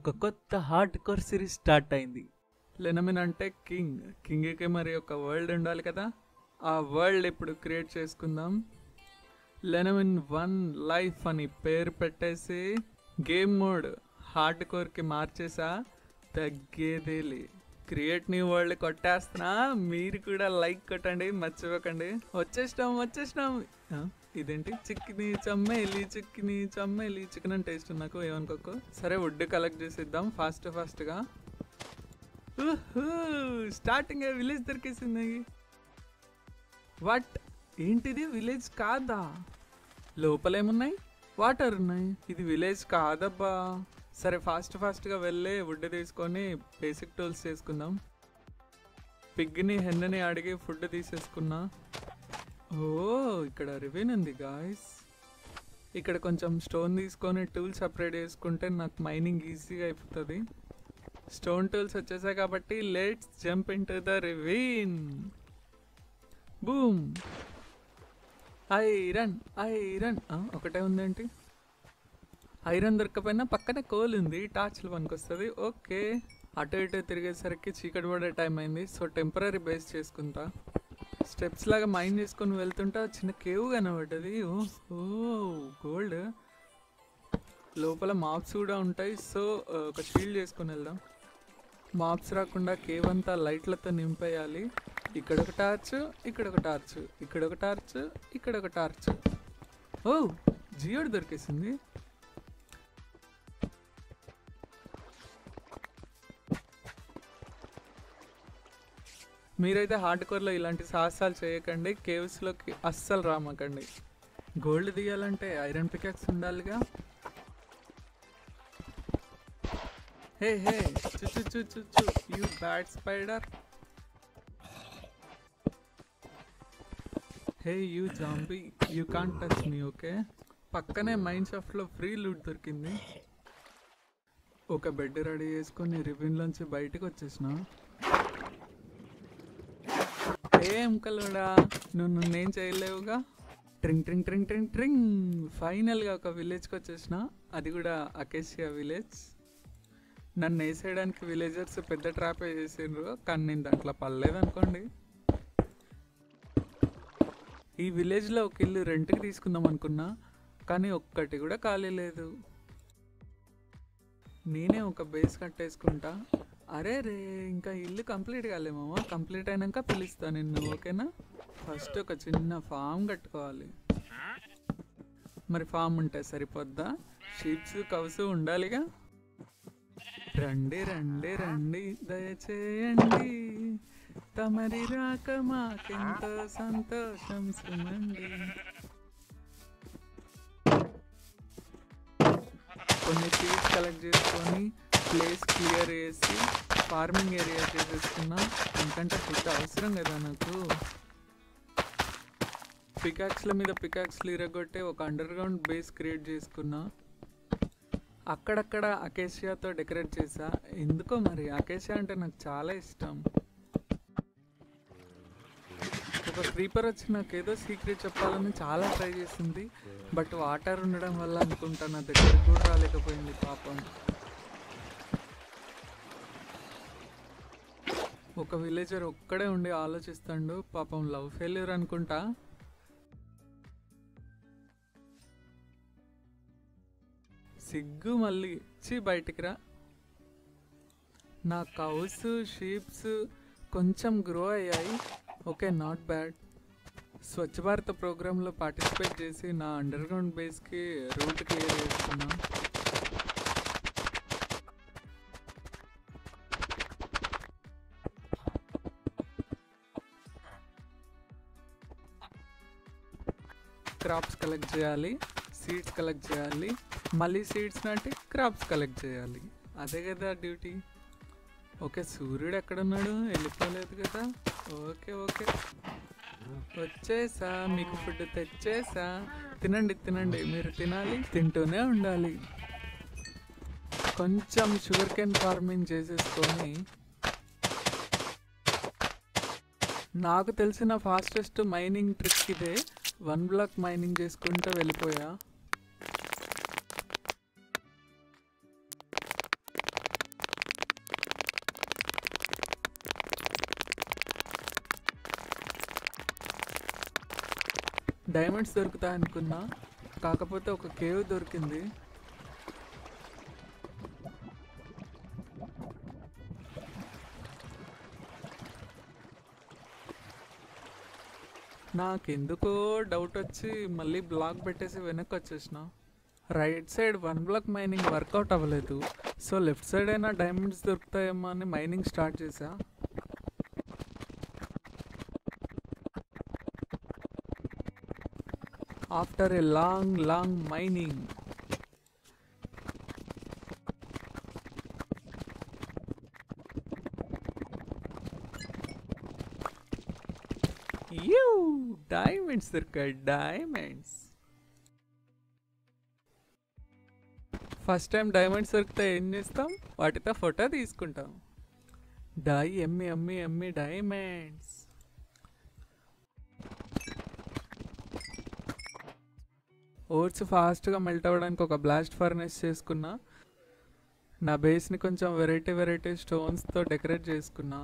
ఒక కొత్త hard core series start అయింది. లెనమిన్ అంటే కింగ్కి మరి ఒక వరల్డ్ ఉండాలి కదా. ఆ వరల్డ్ ఇప్పుడు క్రియేట్ చేసుకుందాం. లెనమిన్ 1 లైఫ్ అని పేరు పెట్టేసి గేమ్ మోడ్ హార్డ్ కోర్కి మార్చేసా. తగ్గేదేలే. క్రియేట్ న్యూ వరల్డ్ కొట్టేస్తున్నా. మీరు కూడా లైక్ కొట్టండి, మర్చిపోకండి. వచ్చేసినాం. ఇదేంటి చిక్కిని చమ్మేలి చికెన్ అని టేస్ట్ నాకు ఏమనుకోకు. సరే వుడ్ కలెక్ట్ చేసిద్దాం ఫాస్ట్గా. స్టార్టింగ్ విలేజ్ దొరికేసింది. వాట్ ఏంటిది? విలేజ్ కాదా? లోపలేమున్నాయి? వాటర్ ఉన్నాయి. ఇది విలేజ్ కాదబ్బా. సరే ఫాస్ట్గా వెళ్ళి వుడ్ తీసుకొని బేసిక్ టూల్స్ చేసుకుందాం. పిగ్ని హెన్నని అడిగి ఫుడ్ తీసేసుకున్నా. ఓ ఇక్కడ రివెన్ ఉంది గాయస్. ఇక్కడ కొంచెం స్టోన్ తీసుకొని టూల్స్ అప్గ్రేడ్ చేసుకుంటే నాకు మైనింగ్ ఈజీగా అయిపోతుంది. స్టోన్ టూల్స్ వచ్చేసాయి కాబట్టి let's jump into the ravine. Boom. Iron ఒకటే ఉందేంటి? ఐరన్ దొరకపోయినా పక్కనే కోల్ ఉంది, టార్చ్లు పనికొస్తుంది. ఓకే, అటు ఇటు తిరిగేసరికి చీకటి పడే టైం అయింది. సో టెంపరీ బేస్ చేసుకుంటా. స్టెప్స్ లాగా మైండ్ చేసుకొని వెళ్తుంటా చిన్న కేవ్ కనబడ్డది. ఓ గోల్డ్. లోపల మాప్స్ కూడా ఉంటాయి. సో ఒక షీల్డ్ చేసుకొని వెళ్దాం. మాప్స్ రాకుండా కేవ్ అంతా లైట్లతో నింపేయాలి. ఇక్కడ ఒక టార్చ్, ఇక్కడ ఒక టార్చ్. ఓ జియోడ్ దొరికేసింది. మీరైతే హార్డ్ కోర్లో ఇలాంటి సాహసాలు చేయకండి. కేవ్స్లోకి అస్సలు రామకండి. గోల్డ్ తీయాలంటే ఐరన్ పికాక్స్ ఉండాలిగా. హే చు you bad spider. Hey you zombie, you can't touch me. Okay, పక్కనే మైన్ షాఫ్ట్లో ఫ్రీ లూట్ దొరికింది. ఒక బెడ్ రెడీ చేసుకొని రివెన్లోంచి బయటకు వచ్చేసిన. ఏం కలవడా, నువ్వేం చేయలేవుగా. ట్రింగ్. ఫైనల్గా ఒక విలేజ్కి వచ్చేసిన. అది కూడా అకేషియా విలేజ్. నన్ను వేసేయడానికి విలేజర్స్ పెద్ద ట్రాప్ వేసిండ్రు, కానీ నేను దాంట్లో పర్లేదు అనుకోండి. ఈ విలేజ్లో ఒక ఇల్లు రెంట్కి తీసుకుందాం అనుకున్నా, కానీ ఒక్కటి కూడా ఖాళీ లేదు. నేనే ఒక బేస్ కట్టేసుకుంటా. అరే ఇంకా ఇల్లు కంప్లీట్ కాలేమో. కంప్లీట్ అయినాక పిలుస్తా నిన్ను, ఓకేనా? ఫస్ట్ ఒక చిన్న ఫామ్ కట్టుకోవాలి. మరి ఫామ్ ఉంటే సరిపోద్దా? షీప్స్ కౌస్ ఉండాలిగా. రండి దయచేయండి, తమరి రాక మాకెంతో సంతోషం సుమండి. కొన్ని సీడ్స్ కలెక్ట్ చేసుకొని ప్లేస్ క్లియర్ చేసి ఫార్మింగ్ ఏరియా చేసేసుకున్నా. ఎందుకంటే ఫుడ్ అవసరం కదా నాకు. పికాక్స్ల మీద పికాక్స్లు ఇరగొట్టే ఒక అండర్ గ్రౌండ్ బేస్ క్రియేట్ చేసుకున్నా. అక్కడక్కడ అకేషియాతో డెకరేట్ చేసా. ఎందుకో మరి అకేషియా అంటే నాకు చాలా ఇష్టం. ఒక క్రీపర్ వచ్చి నాకు ఏదో సీక్రెట్ చెప్పాలని చాలా ట్రై చేసింది. బట్ వాటర్ ఉండడం వల్ల అనుకుంటా నా దగ్గర కూడా రాలేకపోయింది పాపం. ఒక విలేజర్ ఒక్కడే ఉండి ఆలోచిస్తాడు పాపం. లవ్ ఫెయిల్యూర్ అనుకుంటా. సిగ్గు మళ్ళీ బయటికి రా. నా కౌస్ షీప్స్ కొంచెం గ్రో అయ్యాయి. Okay, not bad. Swachh Bharat ప్రోగ్రాంలో పార్టిసిపేట్ చేసి నా అండర్ గ్రౌండ్ బేస్కి రూట్ క్లియర్ చేసుకున్నా. క్రాప్స్ కలెక్ట్ చేయాలి, సీడ్స్ కలెక్ట్ చేయాలి, మళ్ళీ సీడ్స్ నాటి క్రాప్స్ కలెక్ట్ చేయాలి. అదే కదా డ్యూటీ. ఓకే, సూర్యుడు ఎక్కడున్నాడు? వెళ్ళిపోలేదు కదా. ఓకే వచ్చేసా, మీకు ఫుడ్ తెచ్చేసా. తినండి, మీరు తినాలి, తింటూనే ఉండాలి. కొంచెం షుగర్ కేన్ ఫార్మింగ్ చేసేసుకొని నాకు తెలిసిన ఫాస్టెస్ట్ మైనింగ్ ట్రిక్ ఇదే. 1 బ్లాక్ మైనింగ్ చేసుకుంటూ వెళ్ళిపోయా. డైమండ్స్ దొరుకుతాయి అనుకున్నా, కాకపోతే ఒక కేవ్ దొరికింది. నాకెందుకో డౌట్ వచ్చి మళ్ళీ బ్లాక్ పెట్టేసి వెనక్కి వచ్చేసిన. Right side 1 block mining work out అవ్వలేదు, సో లెఫ్ట్ సైడ్ అయినా డైమండ్స్ దొరుకుతాయేమో అని మైనింగ్ స్టార్ట్ చేశా. After a long mining diamonds దొరికాయి, డైమండ్స్. ఫస్ట్ టైం డైమండ్స్ దొరికితే ఏం చేస్తాం, వాటితో ఫోటో తీసుకుంటాం. ఎమ్మి డైమండ్స్. ఓట్స్ ఫాస్ట్గా మెల్ట్ అవ్వడానికి ఒక బ్లాస్ట్ ఫర్నెస్ చేసుకున్నా. నా బేస్ని కొంచెం వెరైటీ స్టోన్స్తో డెకరేట్ చేసుకున్నా.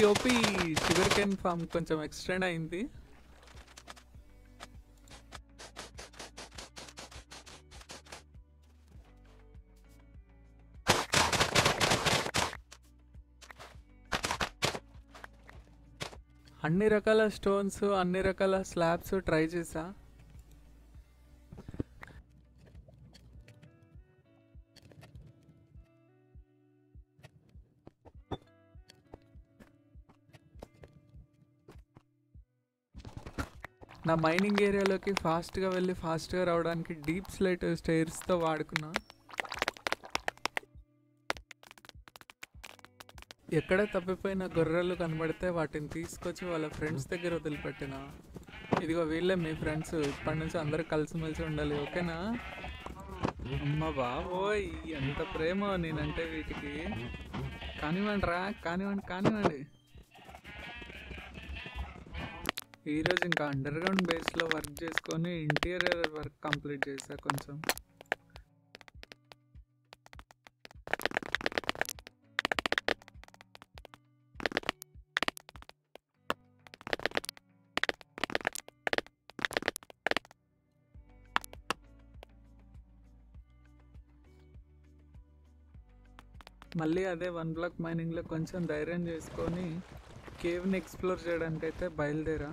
ఓపీ షుగర్ కేన్ ఫామ్ కొంచెం ఎక్స్టెండ్ అయింది. అన్ని రకాల స్టోన్స్, అన్ని రకాల స్లాబ్స్ ట్రై చేసా. నా మైనింగ్ ఏరియాలోకి ఫాస్ట్గా వెళ్ళి ఫాస్ట్గా రావడానికి డీప్ స్లైట్ స్టైర్స్తో వాడుకున్నా. ఎక్కడ తప్పిపోయిన గొర్రెలు కనబడితే వాటిని తీసుకొచ్చి వాళ్ళ ఫ్రెండ్స్ దగ్గర వదిలిపెట్టిన. ఇదిగో వీళ్ళే మీ ఫ్రెండ్స్, ఇప్పటి నుంచి అందరూ కలిసిమెలిసి ఉండాలి, ఓకేనా? అమ్మ బాబోయ్, ఎంత ప్రేమ నేనంటే వీటికి. కానివ్వండి రా, కానివ్వండి. ఈరోజు ఇంకా అండర్ గ్రౌండ్ బేస్లో వర్క్ చేసుకొని ఇంటీరియర్ వర్క్ కంప్లీట్ చేశా కొంచెం. మళ్ళీ అదే 1 బ్లాక్ మైనింగ్లో కొంచెం ధైర్యం చేసుకొని కేవ్ని ఎక్స్ప్లోర్ చేయడానికి అయితే బయలుదేరా.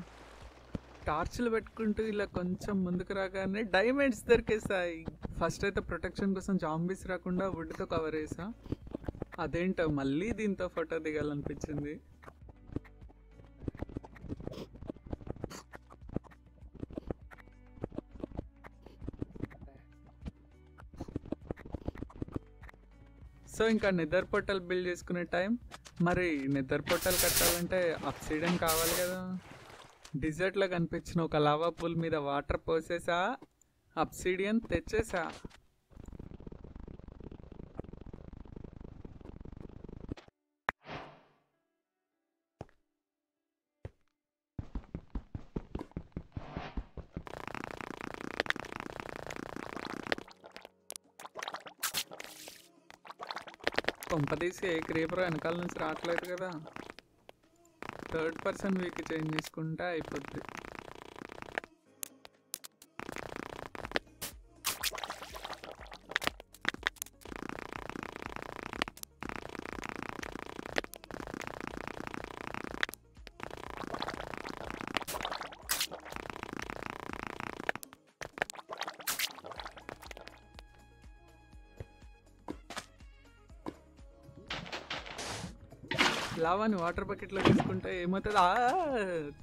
టార్చ్లు పెట్టుకుంటూ ఇలా కొంచెం ముందుకు రాగానే డైమండ్స్ దొరికేసాయి. ఫస్ట్ అయితే ప్రొటెక్షన్ కోసం జాంబీస్ రాకుండా వుడ్తో కవర్ చేసా. అదేంటో మళ్ళీ దీంతో ఫోటో దిగాలనిపించింది. సో ఇంకా నెదర్ పోర్టల్ బిల్డ్ చేసుకునే టైం. మరి నెదర్ పోర్టల్ కట్టాలంటే అబ్సిడియన్ కావాలి కదా. డిజర్ట్లో కనిపించిన ఒక లావా పూల్ మీద వాటర్ పోసేసా, అబ్సిడియన్ తెచ్చేసా. కొంపదీసి ఏ క్రీపర్ వెనకాల నుంచి రావట్లేదు కదా. థర్డ్ పర్సన్ వీక్ చేంజ్ చేసుకుంటే అయిపోద్ది. లావాని వాటర్ బకెట్లో తీసుకుంటే ఏమవుతుంది,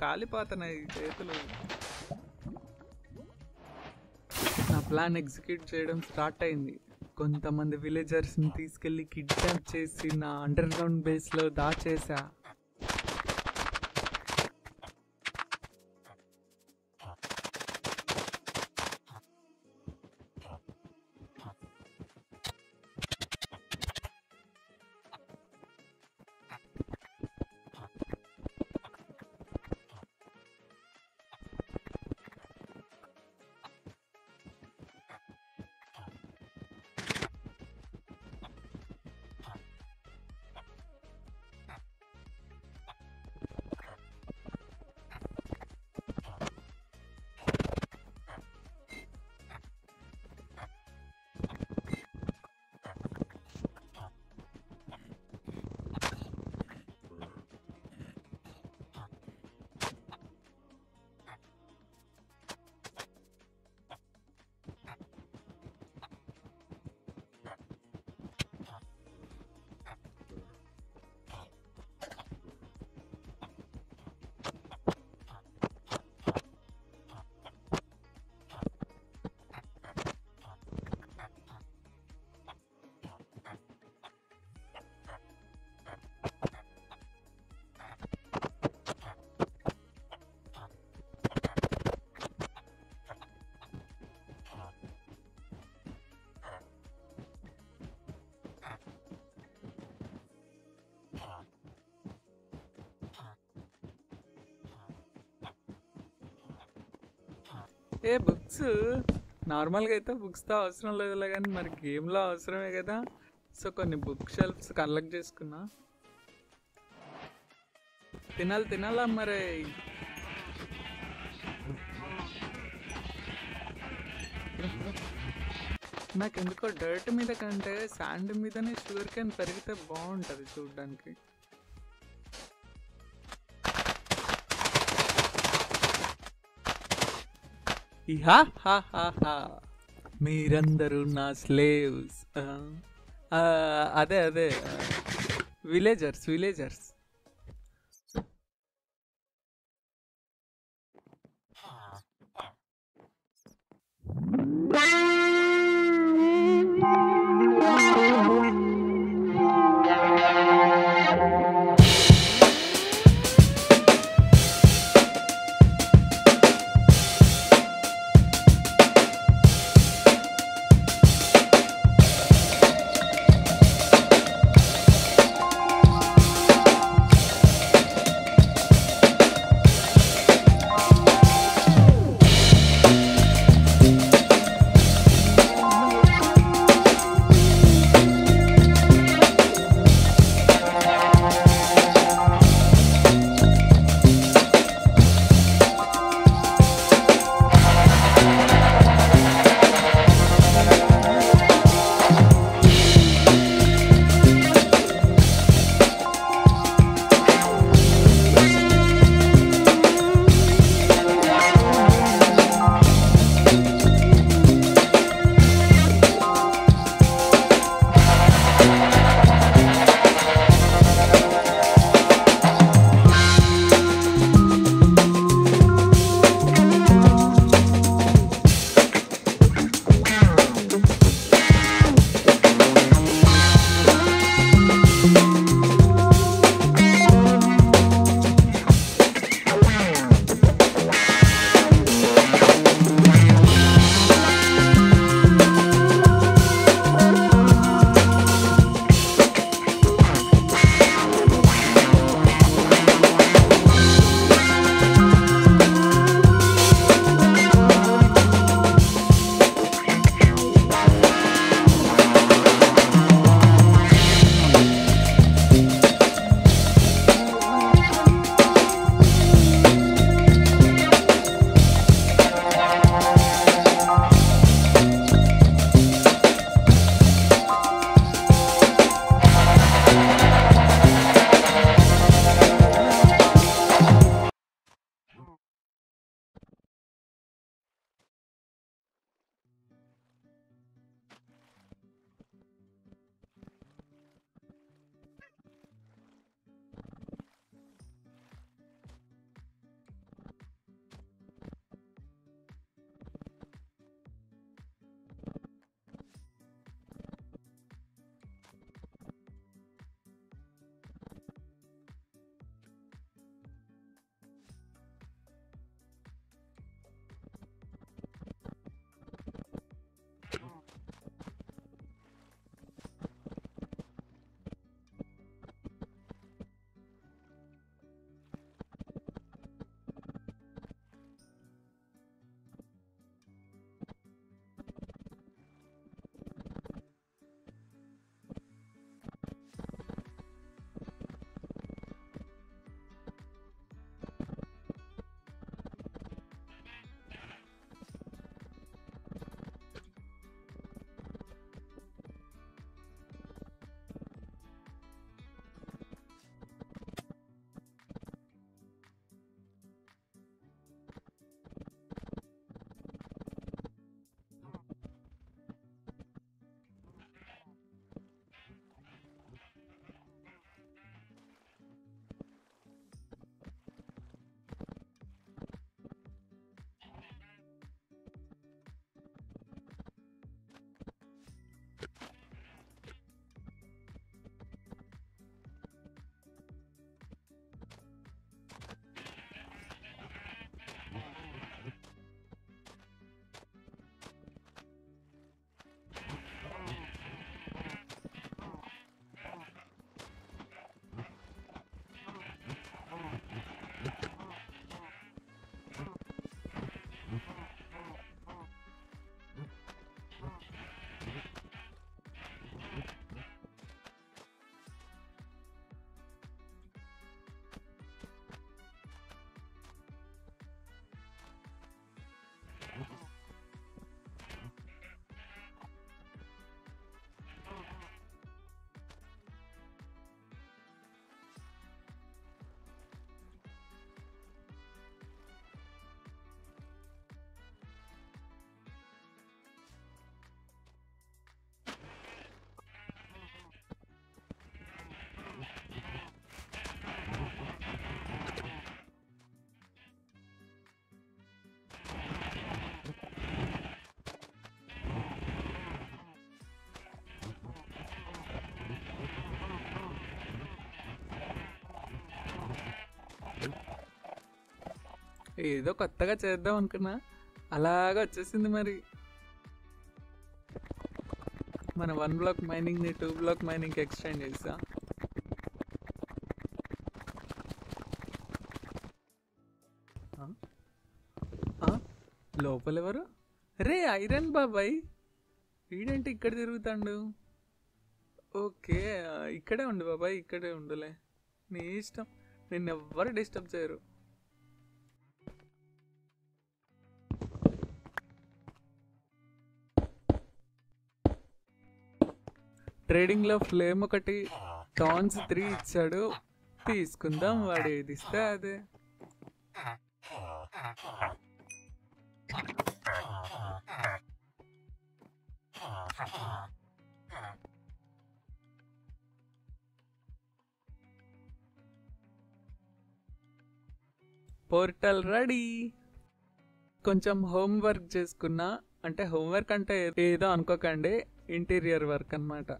కాలిపోతున్నాయి చేతులు. నా ప్లాన్ ఎగ్జిక్యూట్ చేయడం స్టార్ట్ అయింది. కొంతమంది విలేజర్స్ని తీసుకెళ్ళి కిడ్నాప్ చేసి నా అండర్ గ్రౌండ్ బేస్లో దాచేసా. ఏ బుక్స్ నార్మల్గా అయితే బుక్స్తో అవసరం లేదులే, కానీ మరి గేమ్లో అవసరమే కదా. సో కొన్ని బుక్ షెల్ఫ్స్ కలెక్ట్ చేసుకున్నా. తినాలా మరి. నాకు ఎందుకో డర్ట్ మీద కంటే శాండ్ మీదనే షుగర్ క్యాన్ పెరిగితే బాగుంటుంది చూడడానికి. హా హా హా హా, మీరందరూ నా స్లేవ్స్. అదే విలేజర్స్. ఏదో కొత్తగా చేద్దాం అనుకున్నా, అలాగా వచ్చేసింది. మరి మన 1 బ్లాక్ మైనింగ్ని 2 బ్లాక్ మైనింగ్కి ఎక్స్టెండ్ చేసా. లోపలెవరు? రే ఐరన్ బాబాయ్, వీడేంటి ఇక్కడ తిరుగుతాడు? ఓకే, ఇక్కడే ఉండు బాబాయ్, ఇక్కడే ఉండులే, నీ ఇష్టం, నిన్నెవ్వరు డిస్టర్బ్ చేయరు. ట్రేడింగ్లో ఫ్లేమ్ ఒకటి, టాన్స్ 3 ఇచ్చాడు, తీసుకుందాం, వాడు ఏది ఇస్తే అదే. Portal ready. కొంచెం హోంవర్క్ చేసుకున్నా, అంటే హోంవర్క్ అంటే ఏదో అనుకోకండి, ఇంటీరియర్ వర్క్ అన్నమాట.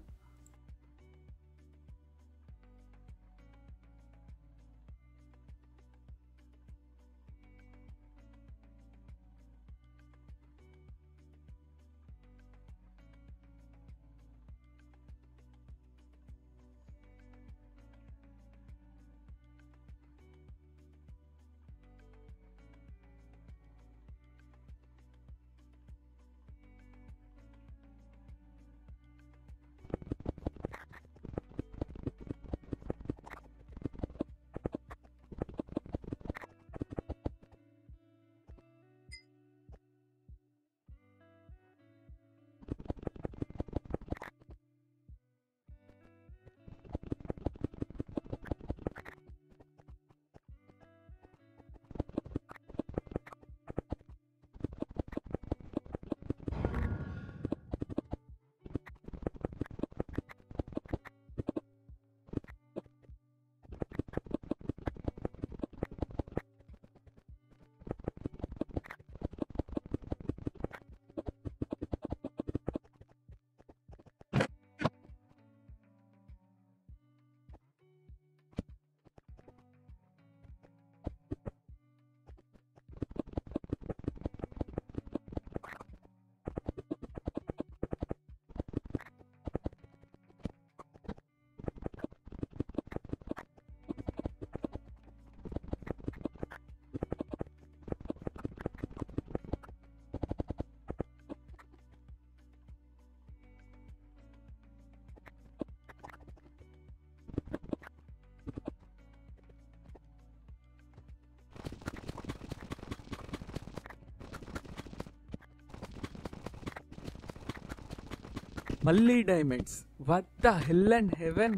మళ్ళీ diamonds, what the hell and heaven.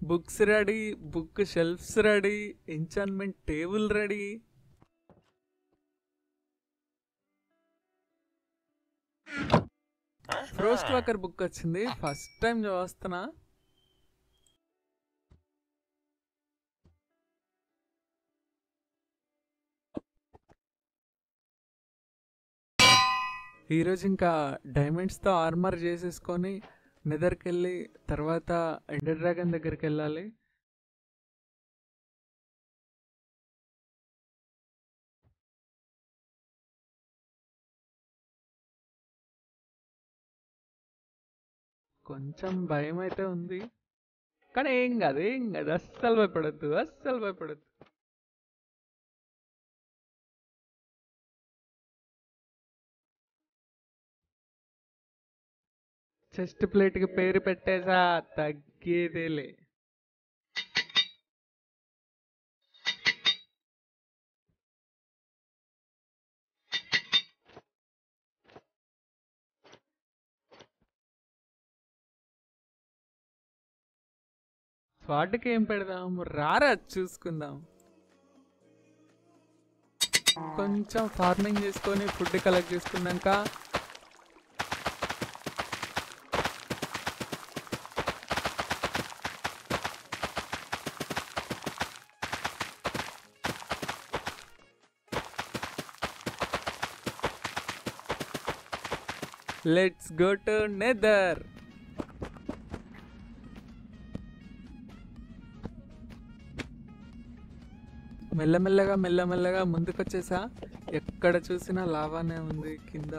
Books ready, book shelves ready, enchantment table ready. Frost walker book వచ్చింది, ఫస్ట్ టైం చూస్తున్నా. ఈరోజు ఇంకా డైమండ్స్తో ఆర్మర్ చేసేసుకొని నెదర్కి వెళ్ళి తర్వాత ఎండర్ డ్రాగన్ దగ్గరికి వెళ్ళాలి. కొంచెం భయం అయితే ఉంది, కానీ ఏం కాదు, ఏం కాదు, అస్సలు భయపడద్దు, అస్సలు భయపడద్దు. చెస్ట్ ప్లేట్కి పేరు పెట్టేసా, తగ్గేదేలే. వాటికి ఏం పెడదాం, రారా చూసుకుందాం. కొంచెం ఫార్మింగ్ చేసుకొని ఫుడ్ కలెక్ట్ చేసుకున్నాక లెట్స్ గో టు నెదర్. మెల్లమెల్లగా మెల్లమెల్లగా ముందుకొచ్చేసా. ఎక్కడ చూసినా లావానే ఉంది కింద.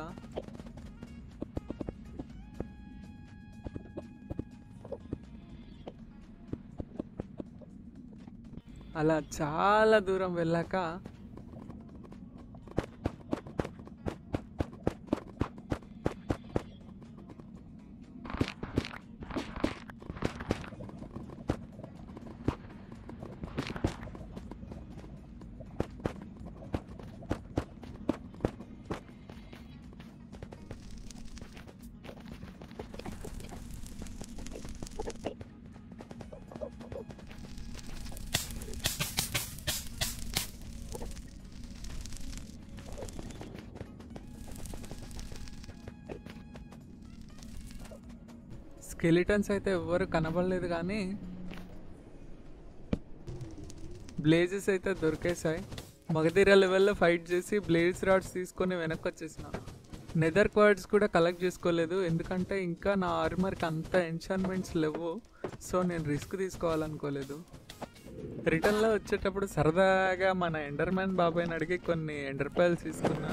అలా చాలా దూరం వెళ్ళాక స్కెలిటన్స్ అయితే ఎవ్వరు కనబడలేదు, కానీ బ్లేజెస్ అయితే దొరికేసాయి. మగధీర లెవెల్లో ఫైట్ చేసి బ్లేజ్ రాడ్స్ తీసుకొని వెనక్కి వచ్చేసిన. నెదర్ క్వాడ్స్ కూడా కలెక్ట్ చేసుకోలేదు, ఎందుకంటే ఇంకా నా ఆర్మర్కి అంత ఎన్చాన్మెంట్స్ లేవు. సో నేను రిస్క్ తీసుకోవాలనుకోలేదు. రిటర్న్లో వచ్చేటప్పుడు సరదాగా మన ఎండర్మ్యాన్ బాబాయ్ని అడిగి కొన్ని ఎండర్ పర్ల్స్ తీసుకున్నా.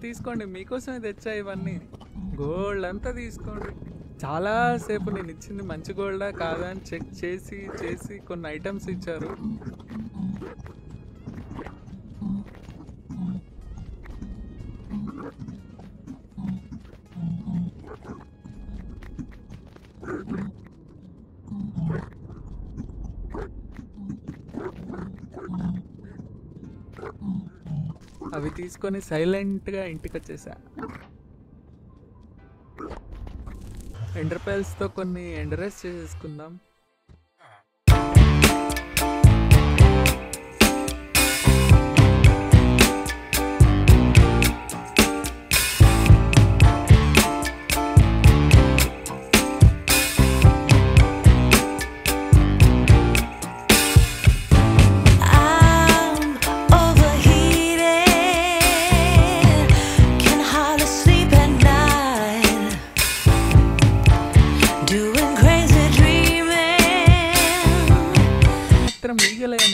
తీసుకోండి, మీకోసమే తెచ్చా ఇవన్నీ. గోల్డ్ అంతా తీసుకోండి. చాలాసేపు నేను ఇచ్చింది మంచి గోల్డా కాదా అని చెక్ చేసి కొన్ని ఐటమ్స్ ఇచ్చారు. అవి తీసుకొని సైలెంట్గా ఇంటికి వచ్చేసా. ఎండర్ పర్ల్స్తో కొన్ని ఎండరైజ్ చేసేసుకుందాం.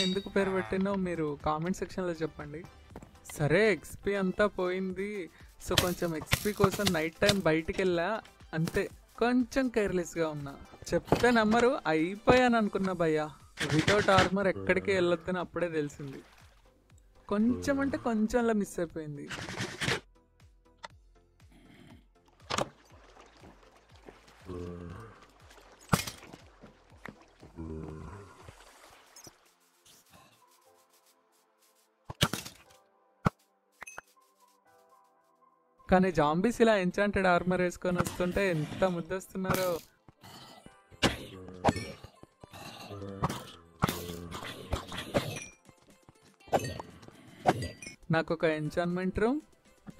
ఎందుకు పేరు పెట్టినో మీరు కామెంట్ సెక్షన్లో చెప్పండి. సరే, ఎక్స్పీ అంతా పోయింది. సో కొంచెం ఎక్స్పీ కోసం నైట్ టైం బయటికి వెళ్ళా, అంతే. కొంచెం కేర్లెస్గా ఉన్నా. చెప్తే నమ్మరు, అయిపోయాను అనుకున్నా భయ్యా. వితౌట్ ఆర్మర్ ఎక్కడికి వెళ్ళొద్దని అప్పుడే తెలిసింది. కొంచెం అంటే కొంచెంలా మిస్ అయిపోయింది. కానీ జాంబీస్ ఇలా ఎంచాంటెడ్ ఆర్మర్ వేసుకొని వస్తుంటే ఎంత ముద్దొస్తున్నారో. నాకు ఒక ఎంచాన్మెంట్ రూమ్,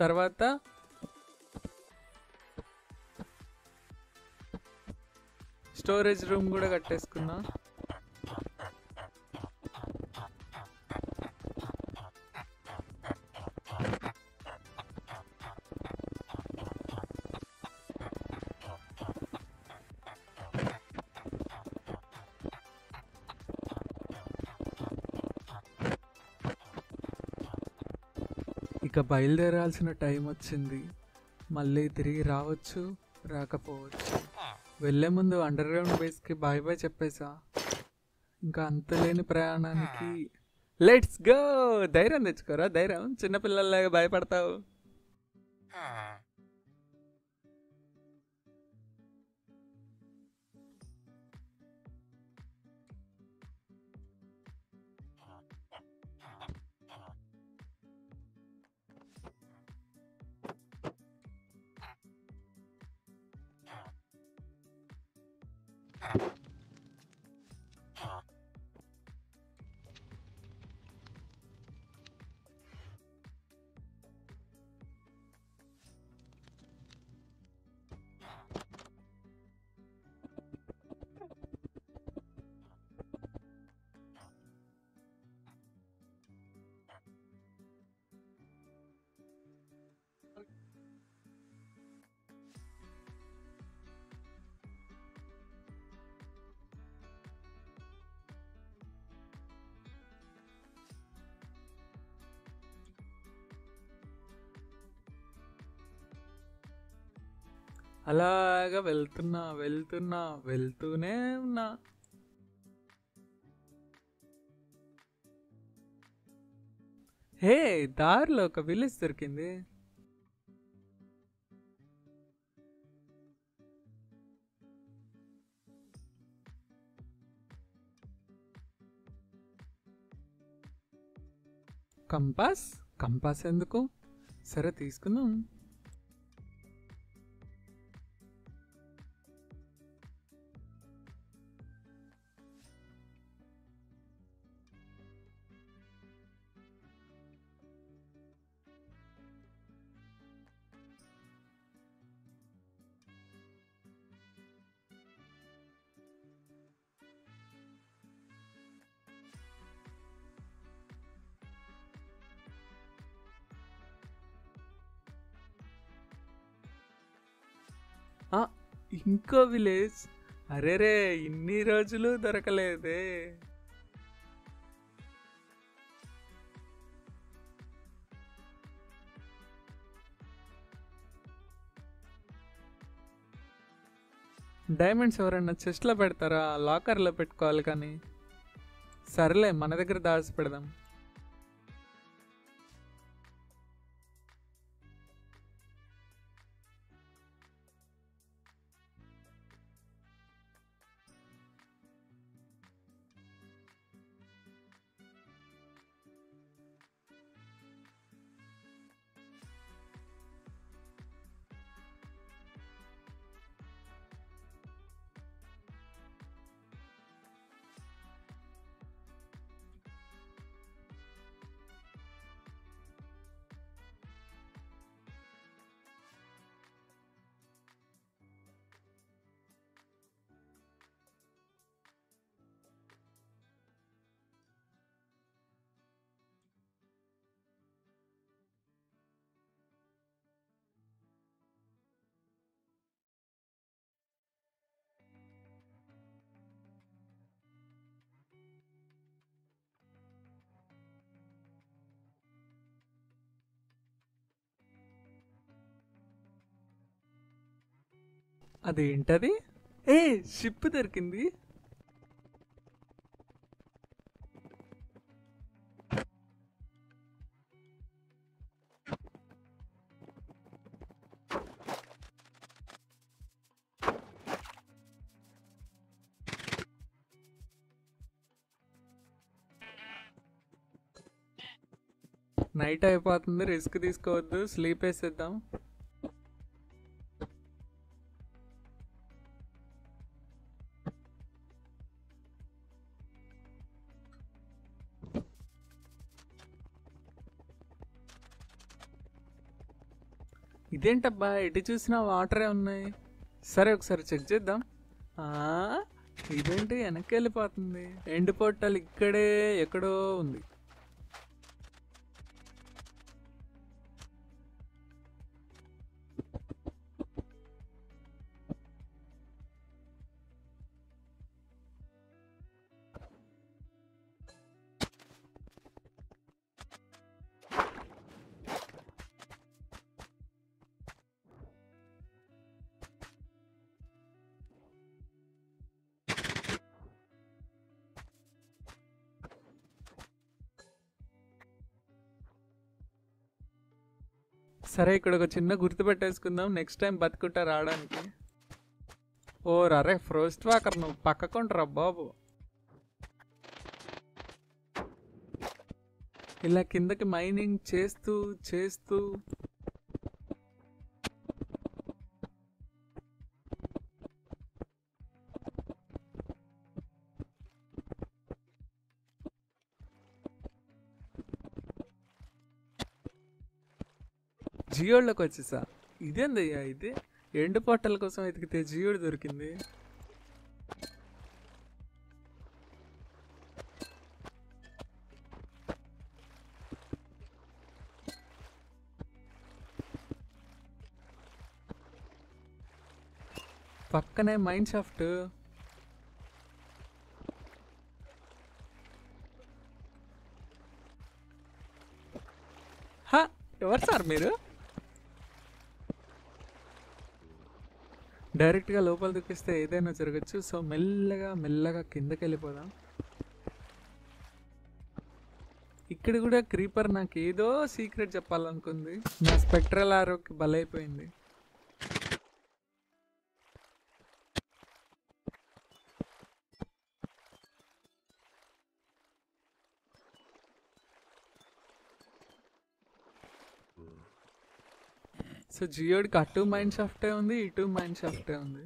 తర్వాత స్టోరేజ్ రూమ్ కూడా కట్టేసుకున్నా. ఇక బయలుదేరాల్సిన టైం వచ్చింది. మళ్ళీ తిరిగి రావచ్చు, రాకపోవచ్చు. వెళ్ళే ముందు అండర్ గ్రౌండ్ బేస్కి బాయ్ బాయ్ చెప్పేసా. ఇంకా అంతలేని ప్రయాణానికి లెట్స్ గో. ధైర్యం తెచ్చుకోరా, ధైర్యం. చిన్నపిల్లల్లాగా భయపడతావు. అలాగా వెళ్తున్నా వెళ్తున్నా వెళ్తూనే ఉన్నా. హే, దారిలో ఒక విలేజ్ దొరికింది. కంపాస్ కంపాస్ ఎందుకు? సరే తీసుకుందాం. ఆ, ఇంకో విలేజ్. అరేరే, ఇన్ని రోజులు దొరకలేదే. డైమండ్స్ ఎవరన్నా చెస్ట్లో పెడతారా? లాకర్లో పెట్టుకోవాలి కానీ. సరేలే, మన దగ్గర దాచి పెడదాం. అదేంటది? ఏ, షిప్ దొరికింది. నైట్ అయిపోతుంది, రిస్క్ తీసుకోవద్దు, స్లీప్ వేసేద్దాం. ఇదేంటబ్బా, ఎటు చూసినా వాటరే ఉన్నాయి. సరే ఒకసారి చెక్ చేద్దాం. ఆ, ఇదేంటి వెనక్కి వెళ్ళిపోతుంది? ఎండు పొట్టలు ఇక్కడే ఎక్కడో ఉంది. సరే, ఇక్కడ ఒక చిన్న గుర్తు పెట్టేసుకుందాం, నెక్స్ట్ టైం బతుకుంటా రావడానికి. ఓ రరే ఫ్రోస్ట్ వాకర్, నువ్వు పక్కకుంటరా బాబు. ఇలా కిందకి మైనింగ్ చేస్తూ చేస్తూ జియోడ్లోకి వచ్చేసా. ఇదేందయ్యా ఇది? ఎండు పొట్టల కోసం వెతికితే జియోడ్ దొరికింది. పక్కనే మైన్ షాఫ్ట్. హా, ఎవరు సార్ మీరు? డైరెక్ట్గా లోపల దూకిస్తే ఏదైనా జరగచ్చు. సో మెల్లగా మెల్లగా కిందకి వెళ్ళిపోదాం. ఇక్కడ కూడా క్రీపర్ నాకు ఏదో సీక్రెట్ చెప్పాలనుకుంది. నా స్పెక్ట్రల్ ఆరోకి బలైపోయింది. సో జియోడికి అటు మైండ్ షాఫ్టే ఉంది, ఇటు మైండ్ షాఫ్టే ఉంది.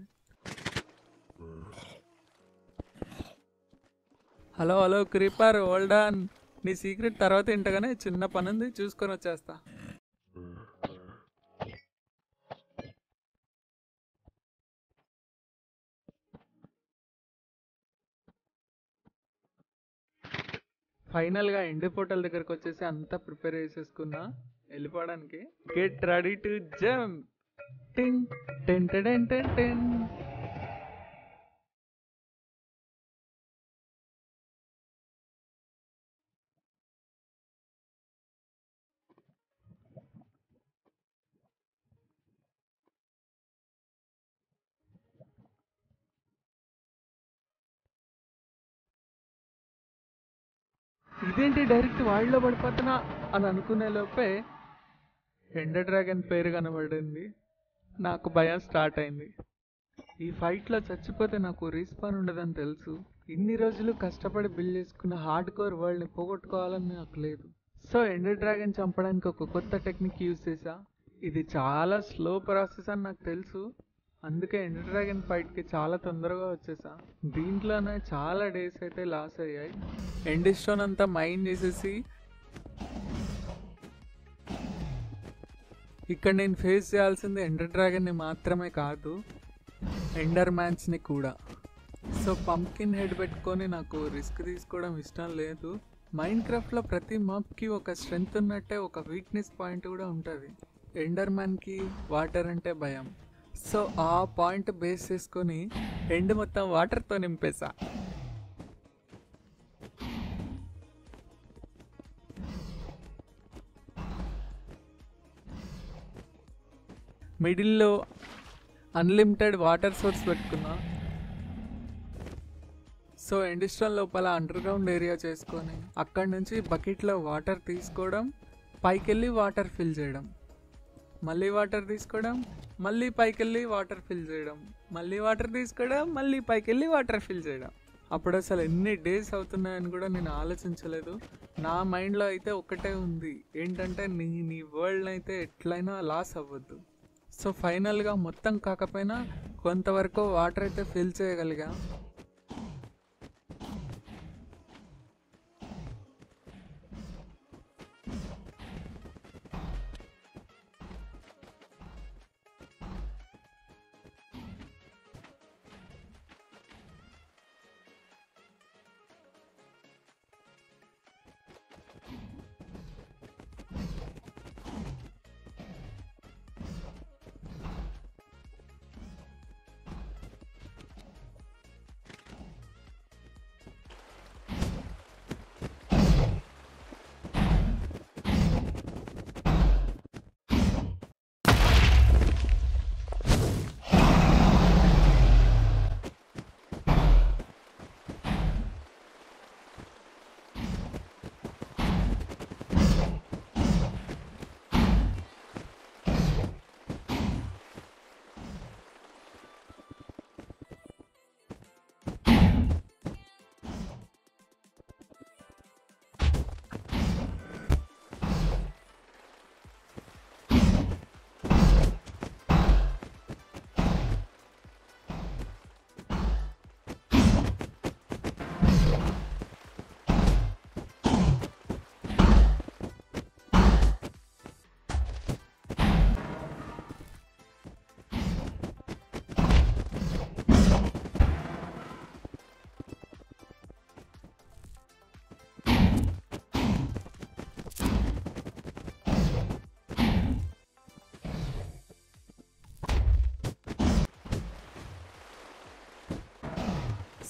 Hello hello creeper, hold on. నీ సీక్రెట్ తర్వాత ఏంటగానే చిన్న పని ఉంది, చూసుకొని వచ్చేస్తా. ఫైనల్గా ఎండ్ పోర్టల్ దగ్గరకు వచ్చేసి అంతా ప్రిపేర్ చేసేసుకున్నా వెళ్ళిపోవడానికి. Get ready to jump. టింగ్ టెన్ టెన్ టెన్ టెన్. ఇదేంటి డైరెక్ట్ వాయిల్లో పడిపోతున్నా అని అనుకునే లోపే ఎండర్ డ్రాగన్ పేరు కనబడింది. నాకు భయం స్టార్ట్ అయింది. ఈ ఫైట్లో చచ్చిపోతే నాకు రీస్పాన్ ఉండదని తెలుసు. ఇన్ని రోజులు కష్టపడి బిల్డ్ చేసుకున్న హార్డ్ కోర్ వరల్డ్ని పోగొట్టుకోవాలని నాకు లేదు. సో ఎండర్ డ్రాగన్ చంపడానికి ఒక కొత్త టెక్నిక్ యూజ్ చేశా. ఇది చాలా స్లో ప్రాసెస్ అని నాకు తెలుసు, అందుకే ఎండర్ డ్రాగన్ ఫైట్కి చాలా తొందరగా వచ్చేసా. దీంట్లోనే చాలా డేస్ అయితే లాస్ అయ్యాయి. ఎండ్ స్టోన్ అంతా మైన్ చేసేసి ఇక్కడ నేను ఫేస్ చేయాల్సింది ఎండర్ డ్రాగన్ని మాత్రమే కాదు, ఎండర్ మ్యాన్స్ని కూడా. సో పంప్కిన్ హెడ్ పెట్టుకొని నాకు రిస్క్ తీసుకోవడం ఇష్టం లేదు. మైండ్ క్రాఫ్ట్లో ప్రతి మాప్కి ఒక స్ట్రెంగ్త్ ఉన్నట్టే ఒక వీక్నెస్ పాయింట్ కూడా ఉంటుంది. ఎండర్ మ్యాన్కి వాటర్ అంటే భయం. సో ఆ పాయింట్ బేస్ చేసుకొని ఎండ్ మొత్తం వాటర్తో నింపేసా. మిడిల్లో అన్లిమిటెడ్ వాటర్ సోర్స్ పెట్టుకున్నా. సో ఎండిస్ట్రల్ లోపల అండర్ గ్రౌండ్ ఏరియా చేసుకొని అక్కడి నుంచి బకెట్లో వాటర్ తీసుకోవడం, పైకి వెళ్ళి వాటర్ ఫిల్ చేయడం, మళ్ళీ వాటర్ తీసుకోవడం, మళ్ళీ పైకి వెళ్ళి వాటర్ ఫిల్ చేయడం, మళ్ళీ వాటర్ తీసుకోవడం, మళ్ళీ పైకి వెళ్ళి వాటర్ ఫిల్ చేయడం. అప్పుడు అసలు ఎన్ని డేస్ అవుతున్నాయని కూడా నేను ఆలోచించలేదు. నా మైండ్లో అయితే ఒకటే ఉంది, ఏంటంటే నీ వరల్డ్ని అయితే ఎట్లయినా లాస్ అవ్వద్దు. సో ఫైనల్గా మొత్తం కాకపోయినా కొంతవరకు వాటర్ అయితే ఫిల్ చేయగలిగా.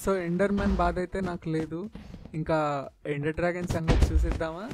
సో ఎండర్ మ్యాన్ బాధ అయితే నాకు లేదు. ఇంకా ఎండర్ డ్రాగన్ సంగతి చూసిద్దామా?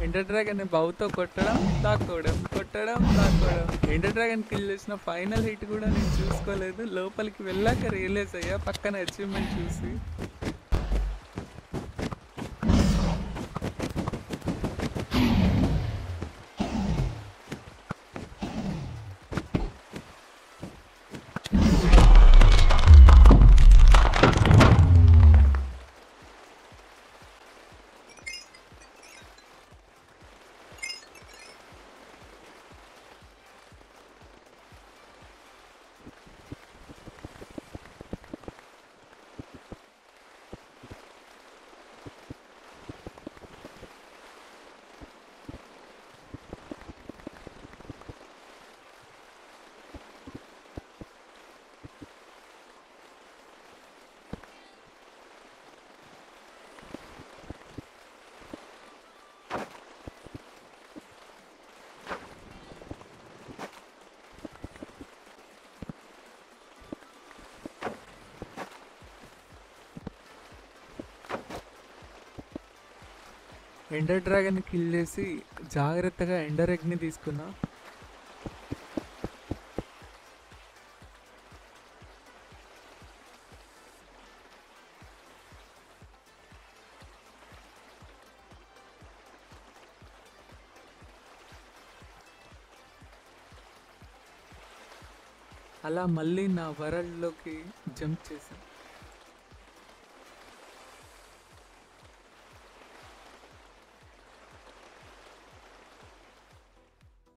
ఎండర్ డ్రాగన్ ని బౌతో కొట్టడం, దాక్కోవడం, కొట్టడం, దాక్కోవడం. ఎండర్ డ్రాగన్ కిల్ చేసిన ఫైనల్ హిట్ కూడా నేను చూసుకోలేదు. లోపలికి వెళ్ళాక రియలైజ్ అయ్యా పక్కన అచీవ్మెంట్ చూసి. ఎండర్ డ్రాగన్ కిల్ చేసి జాగ్రత్తగా ఎండర్ ఎగ్ని తీసుకున్నా. అలా మళ్ళీ నా వరల్డ్లోకి జంప్ చేశాను.